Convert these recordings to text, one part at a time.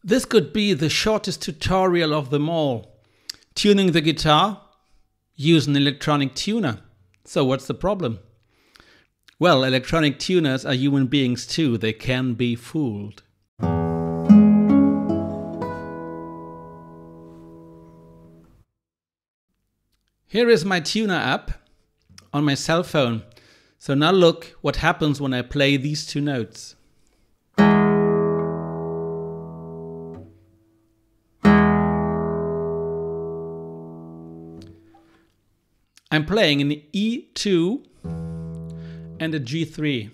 This could be the shortest tutorial of them all. Tuning the guitar? Use an electronic tuner. So what's the problem? Well, electronic tuners are human beings too. They can be fooled. Here is my tuner app on my cell phone. So now look what happens when I play these two notes. I'm playing an E2 and a G3,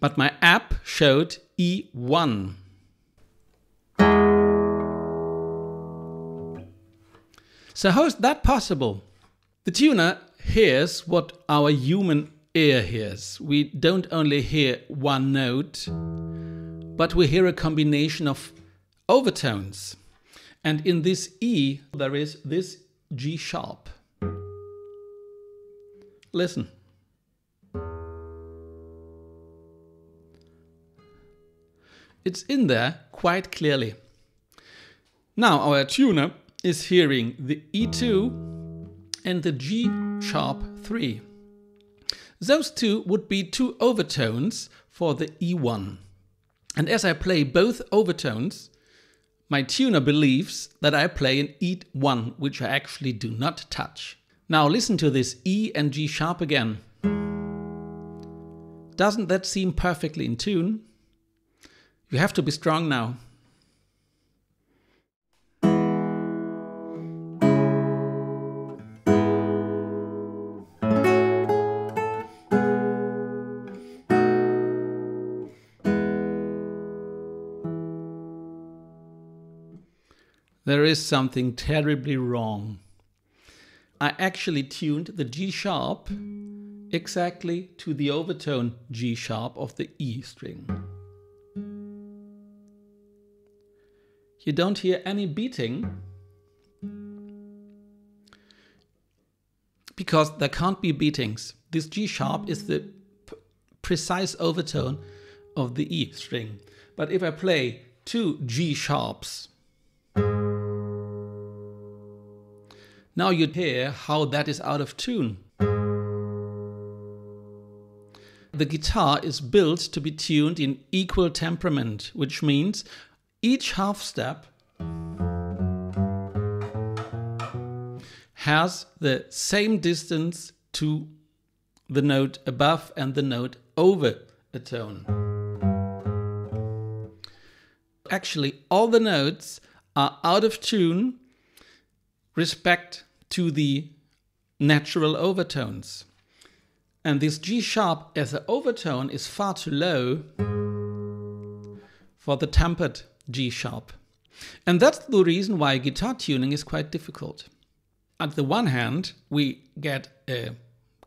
but my app showed E1. So how is that possible? The tuner hears what our human ear hears. We don't only hear one note, but we hear a combination of overtones. And in this E, there is this G sharp. Listen. It's in there quite clearly. Now our tuner is hearing the E2 and the G sharp 3. Those two would be two overtones for the E1. And as I play both overtones, my tuner believes that I play an E1, which I actually do not touch. Now listen to this E and G sharp again. Doesn't that seem perfectly in tune? You have to be strong now. There is something terribly wrong. I actually tuned the G sharp exactly to the overtone G sharp of the E string. You don't hear any beating because there can't be beatings. This G sharp is the precise overtone of the E string. But if I play two G sharps, now you'd hear how that is out of tune. The guitar is built to be tuned in equal temperament, which means each half step has the same distance to the note above and the note over a tone. Actually, all the notes are out of tune respect to the natural overtones. And this G sharp as an overtone is far too low for the tempered G sharp. And that's the reason why guitar tuning is quite difficult. On the one hand, we get a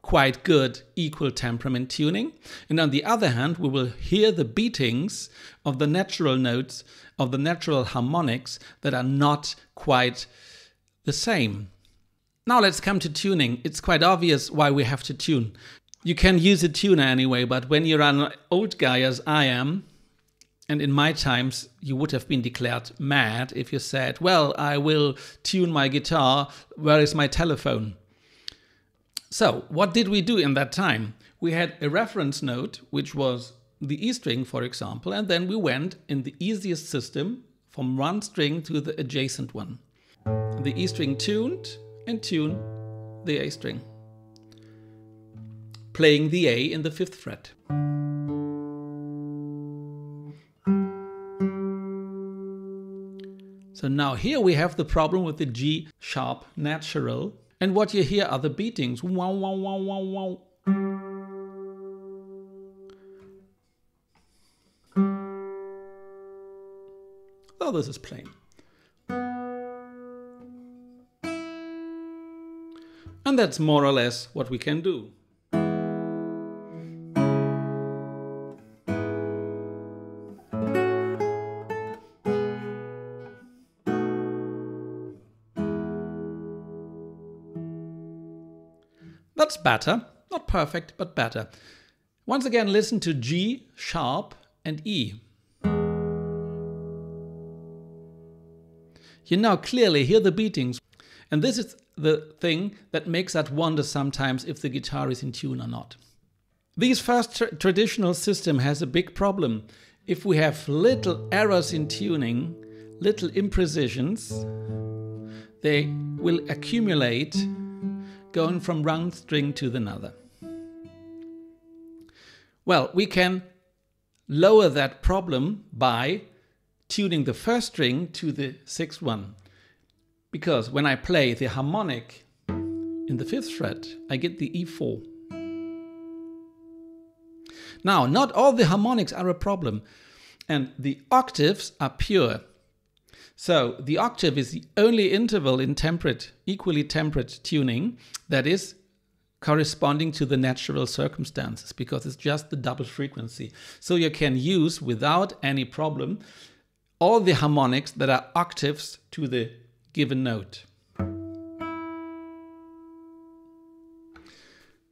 quite good equal temperament tuning. And on the other hand, we will hear the beatings of the natural notes, of the natural harmonics that are not quite the same. Now let's come to tuning. It's quite obvious why we have to tune. You can use a tuner anyway, but when you're an old guy as I am, and in my times, you would have been declared mad if you said, well, I will tune my guitar, where is my telephone? So, what did we do in that time? We had a reference note, which was the E string, for example, and then we went in the easiest system from one string to the adjacent one. The E string tuned and tune the A string, playing the A in the 5th fret. So now here we have the problem with the G sharp natural, and what you hear are the beatings. Wow, wow, wow, wow, wow. So this is plain. And that's more or less what we can do. That's better. Not perfect, but better. Once again, listen to G sharp and E. You now clearly hear the beatings. And this is the thing that makes us wonder sometimes if the guitar is in tune or not. This first traditional system has a big problem. If we have little errors in tuning, little imprecisions, they will accumulate going from one string to another. Well, we can lower that problem by tuning the first string to the sixth one. Because when I play the harmonic in the 5th fret, I get the E4. Now, not all the harmonics are a problem, and the octaves are pure. So the octave is the only interval in equally temperate tuning that is corresponding to the natural circumstances, because it's just the double frequency. So you can use, without any problem, all the harmonics that are octaves to the given note.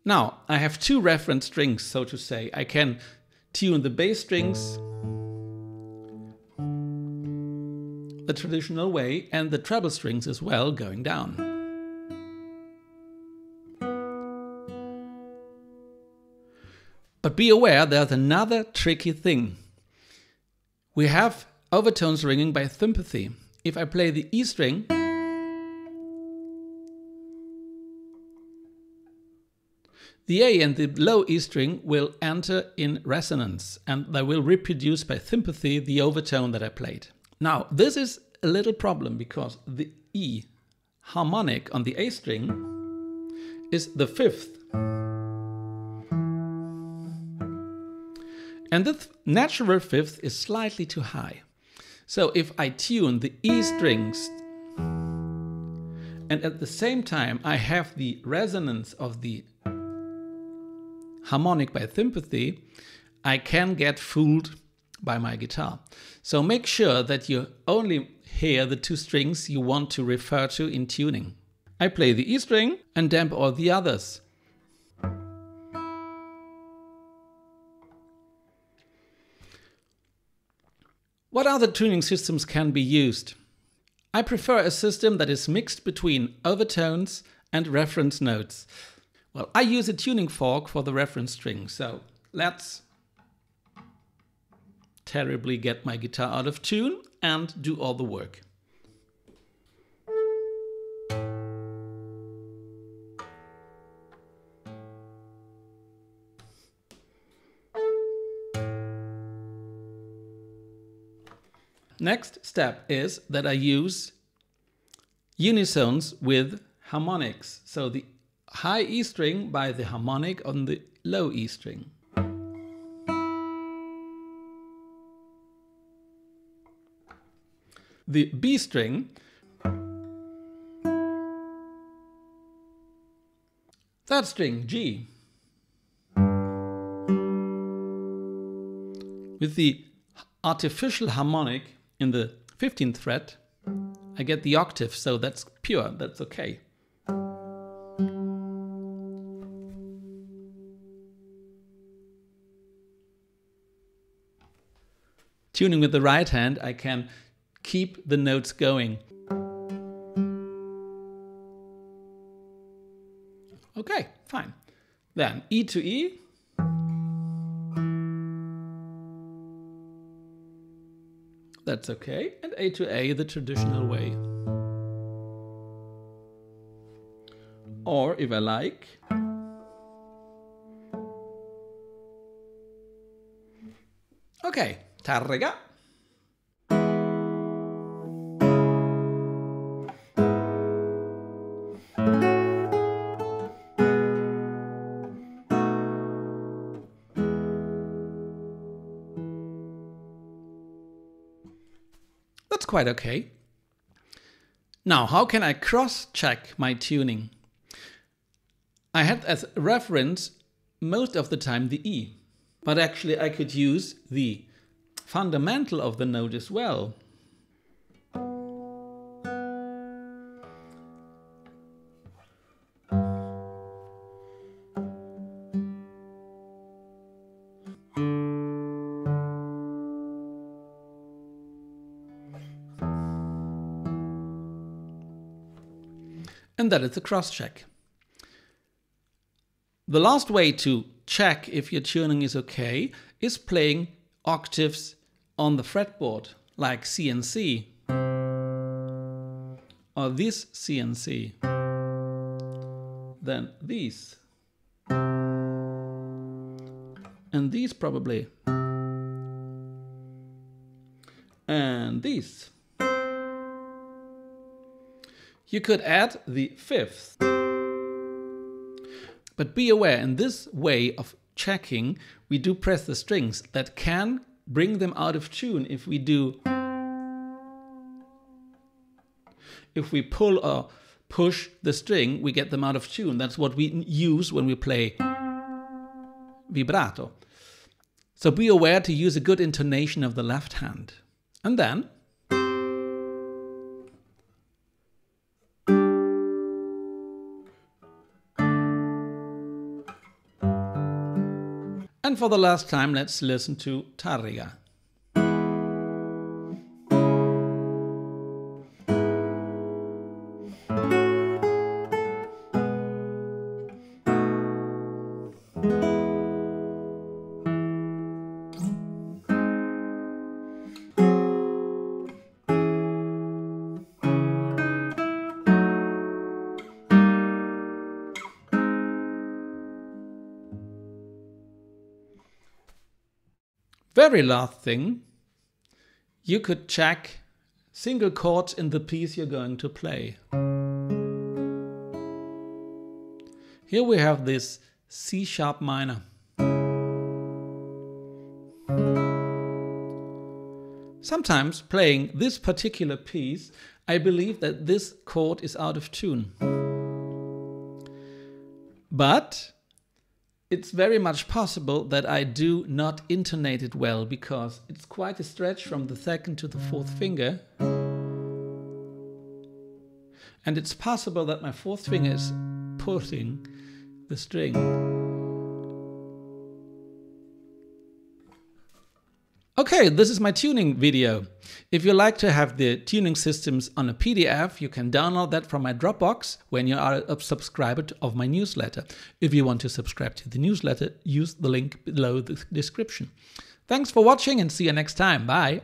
Now, I have two reference strings, so to say. I can tune the bass strings the traditional way and the treble strings as well, going down. But be aware, there's another tricky thing. We have overtones ringing by sympathy. If I play the E string, the A and the low E string will enter in resonance, and they will reproduce by sympathy the overtone that I played. Now, this is a little problem because the E harmonic on the A string is the 5th. And the natural 5th is slightly too high. So if I tune the E strings and at the same time I have the resonance of the harmonic by sympathy, I can get fooled by my guitar. So make sure that you only hear the two strings you want to refer to in tuning. I play the E string and damp all the others. What other tuning systems can be used? I prefer a system that is mixed between overtones and reference notes. Well, I use a tuning fork for the reference string, so let's terribly get my guitar out of tune and do all the work. Next step is that I use unisones with harmonics. So the high E string by the harmonic on the low E string. The B string, third string G, with the artificial harmonic in the 15th fret, I get the octave, so that's pure, that's okay. Tuning with the right hand, I can keep the notes going. Okay, fine. Then E to E. That's okay. And A to A the traditional way. Or if I like, okay, tarrega. That's quite okay. Now, how can I cross-check my tuning? I had as reference most of the time the E, but actually I could use the fundamental of the note as well. And that is the cross-check. The last way to check if your tuning is okay is playing octaves on the fretboard, like C and C, or this C and C, then these, and these probably, and these. You could add the fifth. But be aware, in this way of checking, we do press the strings that can bring them out of tune if we pull or push the string, we get them out of tune. That's what we use when we play vibrato. So be aware to use a good intonation of the left hand. And then and for the last time, let's listen to Tarrega. Very last thing, you could check single chords in the piece you're going to play. Here we have this C sharp minor. Sometimes playing this particular piece, I believe that this chord is out of tune. But it's very much possible that I do not intonate it well, because it's quite a stretch from the second to the fourth finger. And it's possible that my fourth finger is pulling the string. Okay, this is my tuning video. If you like to have the tuning systems on a PDF, you can download that from my Dropbox when you are a subscriber of my newsletter. If you want to subscribe to the newsletter, use the link below the description. Thanks for watching and see you next time. Bye.